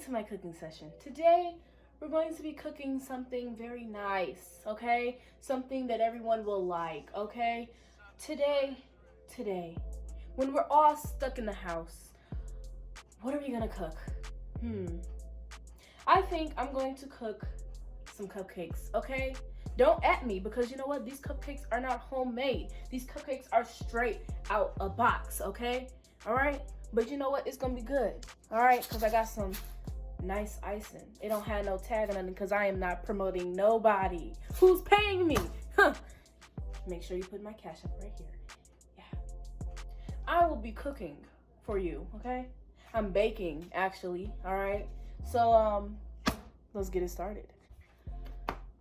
to my cooking session. Today, we're going to be cooking something very nice, okay? Something that everyone will like, okay? Today, when we're all stuck in the house, what are we gonna cook? I think I'm going to cook some cupcakes, okay? Don't at me, because you know what? These cupcakes are not homemade. These cupcakes are straight out a box, okay? All right? But you know what? It's gonna be good, all right? Because I got some nice icing. It don't have no tag on it because I am not promoting nobody. Who's paying me? Huh. Make sure you put my cash up right here. Yeah. I will be cooking for you, okay? I'm baking, actually, all right? So, let's get it started.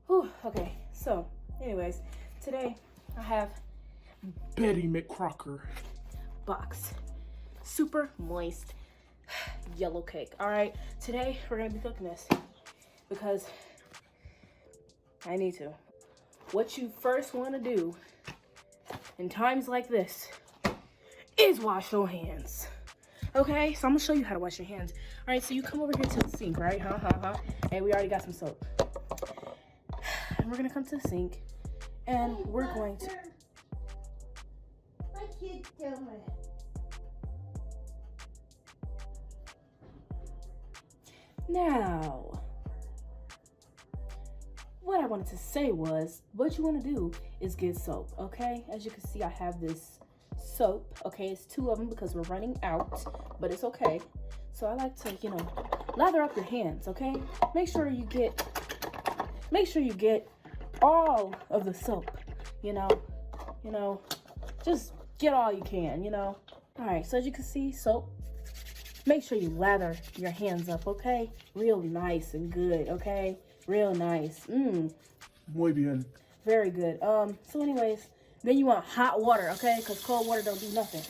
Whew, okay, so, anyways, today I have Betty Mc Crocker boxed, super moist yellow cake. All right, today we're gonna be cooking this because I need to. What you first want to do in times like this is wash your hands. Okay, so I'm gonna show you how to wash your hands. All right, so you come over here to the sink, right? And we already got some soap. And we're gonna come to the sink and we're going to. What you doing? Now, what I wanted to say was, what you want to do is get soap, okay? As you can see, I have this soap, okay? It's 2 of them because we're running out, but it's okay. So I like to, you know, lather up your hands, okay? Make sure you get all of the soap, you know, just get all you can, you know. All right, so as you can see, soap. Make sure you lather your hands up, okay? Real nice and good, okay? Real nice. Muy bien. Very good. So anyways, then you want hot water, okay? Because cold water don't do nothing.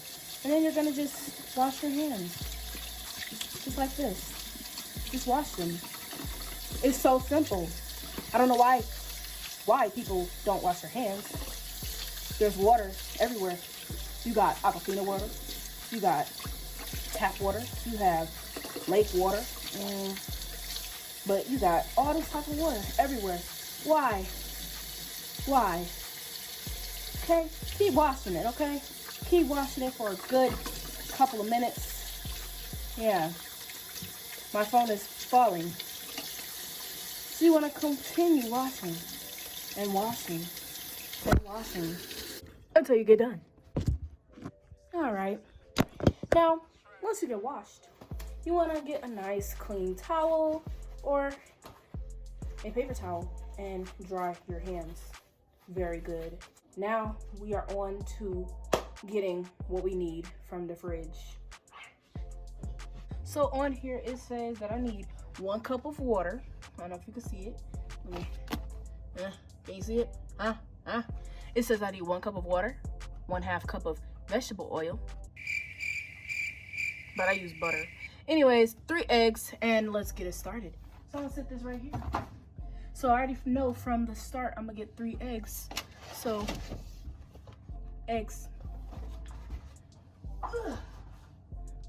And then you're gonna just wash your hands. Just like this. Just wash them. It's so simple. I don't know why people don't wash their hands. There's water everywhere. You got aquafina water. You got tap water, you have lake water, but you got all this type of water everywhere. Why? Okay, keep washing it, okay? Keep washing it for a good couple of minutes. Yeah, my phone is falling. So you want to continue washing and washing and washing until you get done. All right, now once you get washed, you want to get a nice clean towel or a paper towel and dry your hands. Very good. Now we are on to getting what we need from the fridge. So on here it says that I need 1 cup of water. I don't know if you can see it. Can you see it? It says I need 1 cup of water, 1/2 cup of vegetable oil, but I use butter. Anyways, 3 eggs, and let's get it started. So I'm gonna set this right here. So I already know from the start I'm gonna get 3 eggs. So eggs.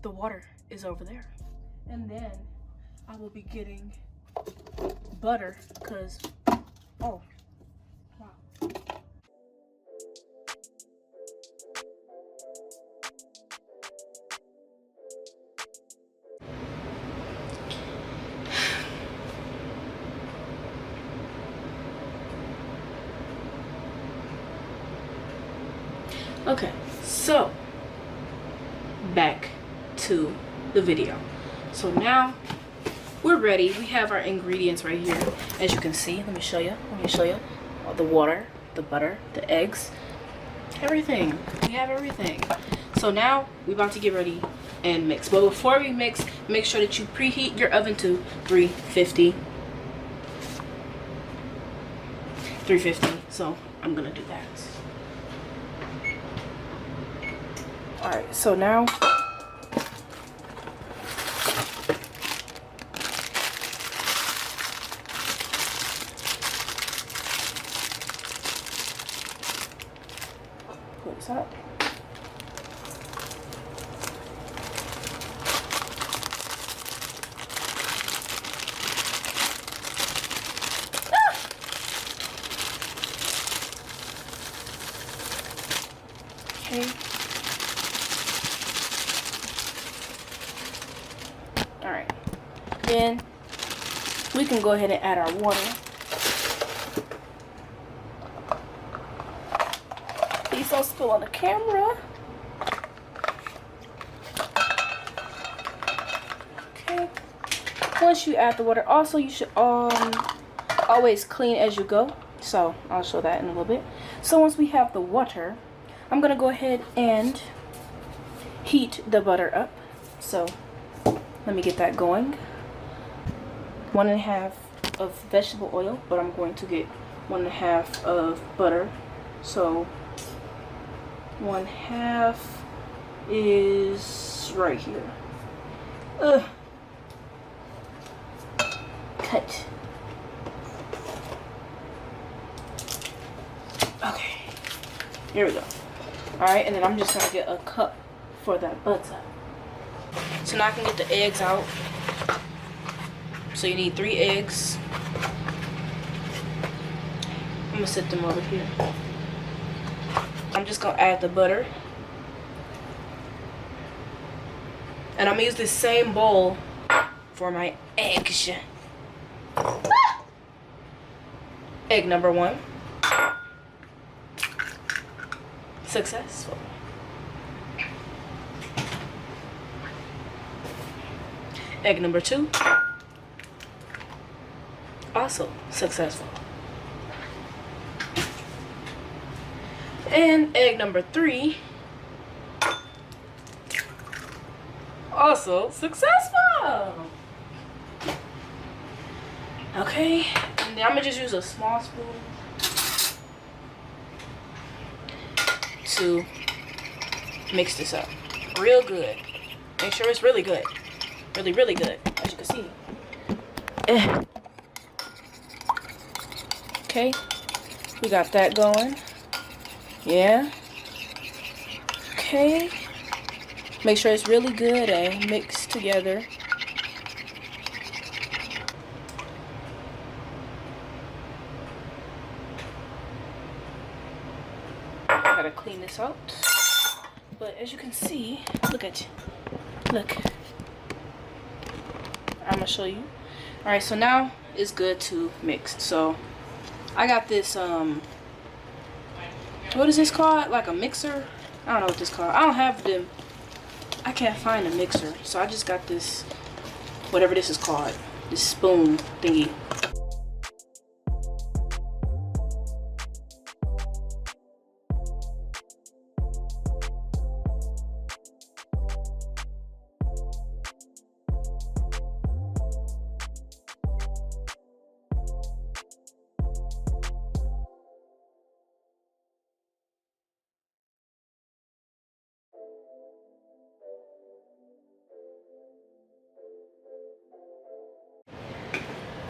The water is over there. And then I will be getting butter because, oh, wow. Okay, so back to the video. So now we're ready. We have our ingredients right here. As you can see, let me show you. All the water, the butter, the eggs, everything. We have everything. So now we're about to get ready and mix. But before we mix, make sure that you preheat your oven to 350. So I'm gonna do that. All right, so now pull this up. Okay. Alright. Then we can go ahead and add our water. Please don't spill on the camera. Okay. Once you add the water, also you should always clean as you go. So I'll show that in a little bit. So once we have the water, I'm gonna go ahead and heat the butter up. So let me get that going. 1.5 of vegetable oil, but I'm going to get 1.5 of butter. So 1/2 is right here. Cut. Okay, here we go. Alright, and then I'm just gonna get a cup for that butter. So now I can get the eggs out. So you need 3 eggs. I'm gonna set them over here. I'm just gonna add the butter. And I'm gonna use this same bowl for my eggs. Egg number 1. Successful. Egg number 2. Also successful. And egg number 3. Also successful. Okay, and then I'm gonna just use a small spoon to mix this up real good. Make sure it's really good. Really, really good, as you can see. Okay, we got that going. Yeah. Okay. Make sure it's really good and mixed together. I gotta clean this out. But as you can see, look. I'm gonna show you. Alright, so now it's good to mix. So I got this what is this called? Like a mixer? I don't know what this called. I don't have them. I can't find a mixer. So I just got this, whatever this is called. This spoon thingy.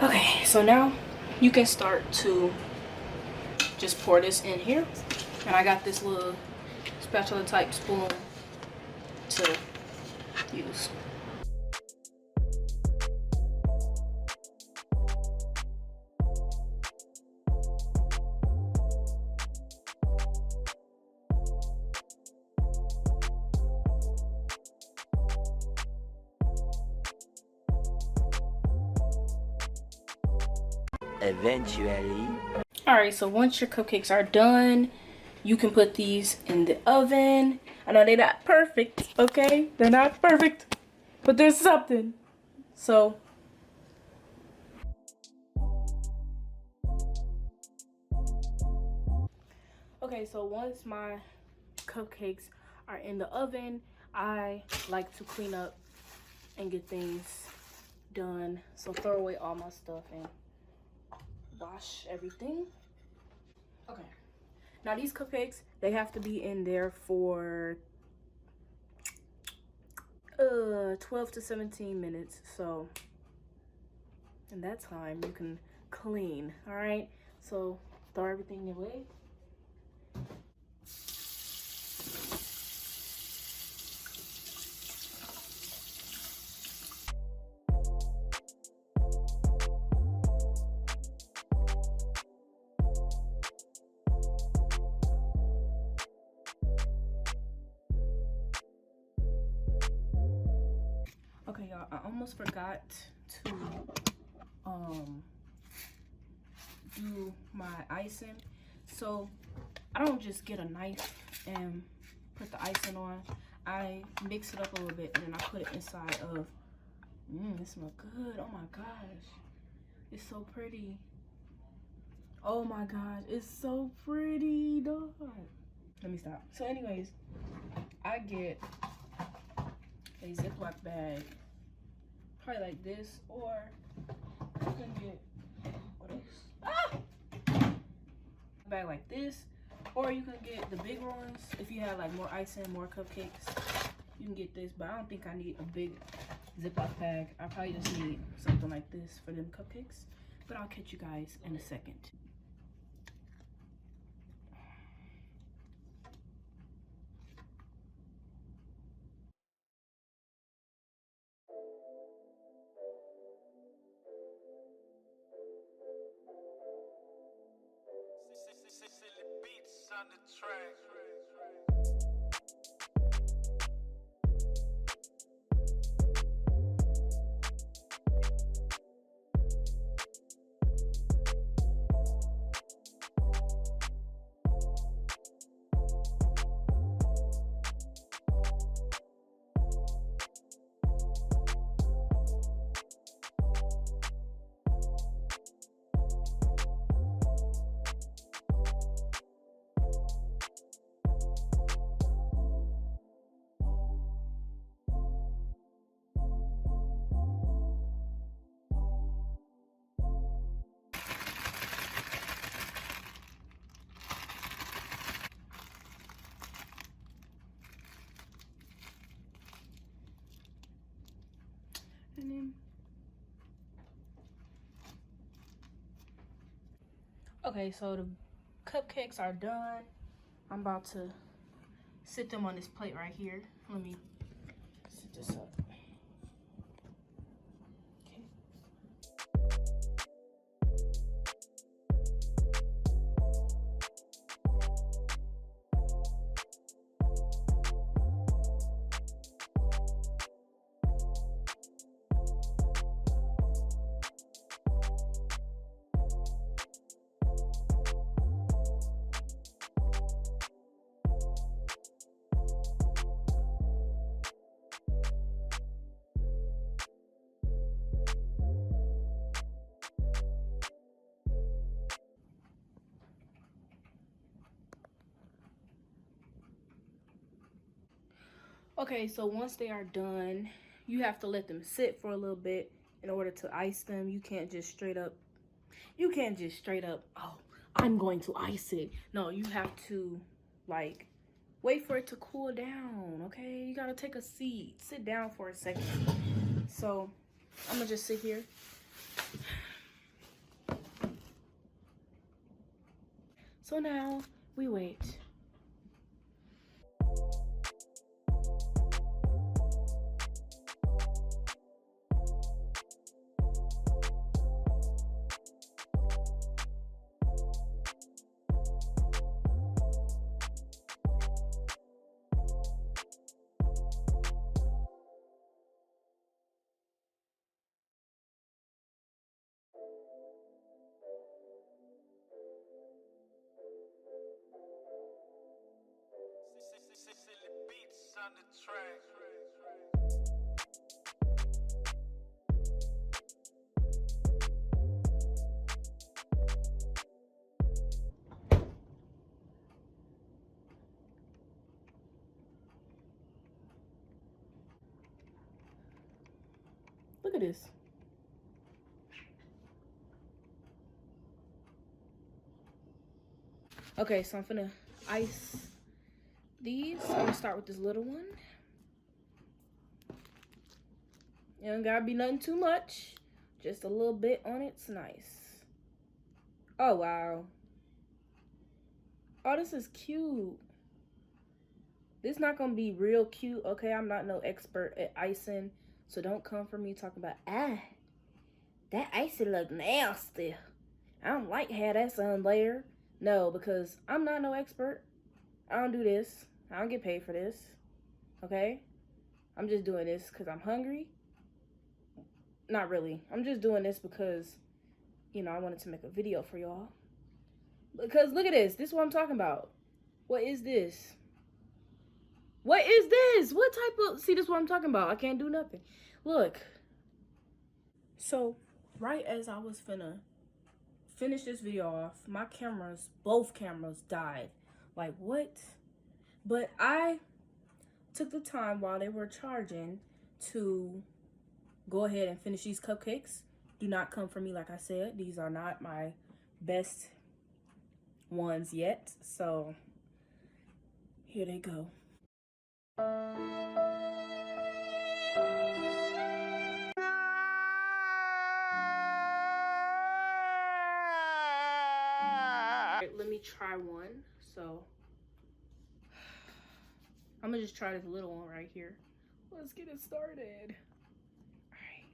Okay, so now you can start to just pour this in here. And I got this little spatula type spoon to use. Eventually. Alright, so once your cupcakes are done, you can put these in the oven. I know they're not perfect, okay? They're not perfect, but there's something. So okay, so once my cupcakes are in the oven, I like to clean up and get things done. So throw away all my stuff and wash everything. Okay, now these cupcakes, they have to be in there for 12 to 17 minutes. So in that time you can clean. All right, so throw everything away. y'all, I almost forgot to do my icing. So I don't just get a knife and put the icing on. I mix it up a little bit and then I put it inside of, it smells good. Oh my gosh, it's so pretty. Oh my gosh, it's so pretty, dog. Let me stop. So anyways, I get a Ziploc bag, probably like this, or you can get, what else? A bag like this, or you can get the big ones if you have like more icing, more cupcakes. You can get this, but I don't think I need a big Ziploc bag. I probably just need something like this for them cupcakes, but I'll catch you guys in a second. On the track. And then, okay, so the cupcakes are done. I'm about to sit them on this plate right here. Let me sit this up. Okay. Okay, so once they are done, you have to let them sit for a little bit in order to ice them. You can't just straight up, oh, I'm going to ice it. No, you have to like wait for it to cool down, okay? You gotta take a seat, sit down for a second. So I'm gonna just sit here. So now we wait. Beats on the track. Look at this. Okay, so I'm finna ice these. I'm gonna start with this little one. It don't gotta be nothing too much. Just a little bit on it's nice. Oh, wow. Oh, this is cute. This not gonna be real cute, okay? I'm not no expert at icing, so don't come for me talking about, that icing look nasty. I don't like how that's on there. No, because I'm not no expert. I don't do this. I don't get paid for this, okay? I'm just doing this because I'm hungry not really. I'm just doing this because, you know, I wanted to make a video for y'all. Because look at this. This is what I'm talking about. What is this? What is this? What type of... See, this is what I'm talking about. I can't do nothing. Look. So, right as I was finna finish this video off, my cameras, both cameras died. Like, what? But I took the time while they were charging to go ahead and finish these cupcakes. Do not come for me, like I said. These are not my best ones yet. So, here they go. Let me try one. So I'm gonna just try this little one right here. Let's get it started. All right,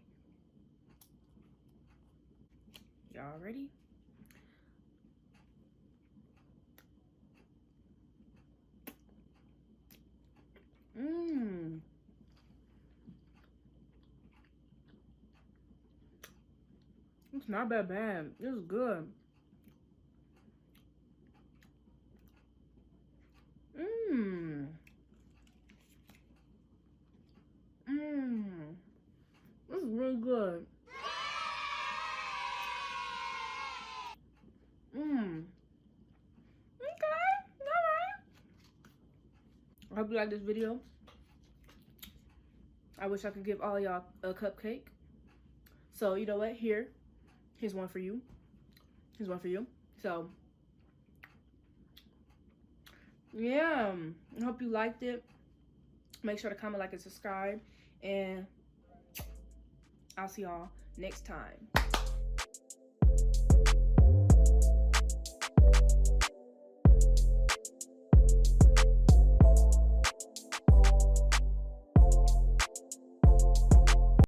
y'all ready? It's not that bad. It's good. This is really good. Okay, alright. I hope you like this video. I wish I could give all y'all a cupcake. So, you know what? Here's one for you. Here's one for you. So, yeah. I hope you liked it. Make sure to comment, like, and subscribe. And I'll see y'all next time.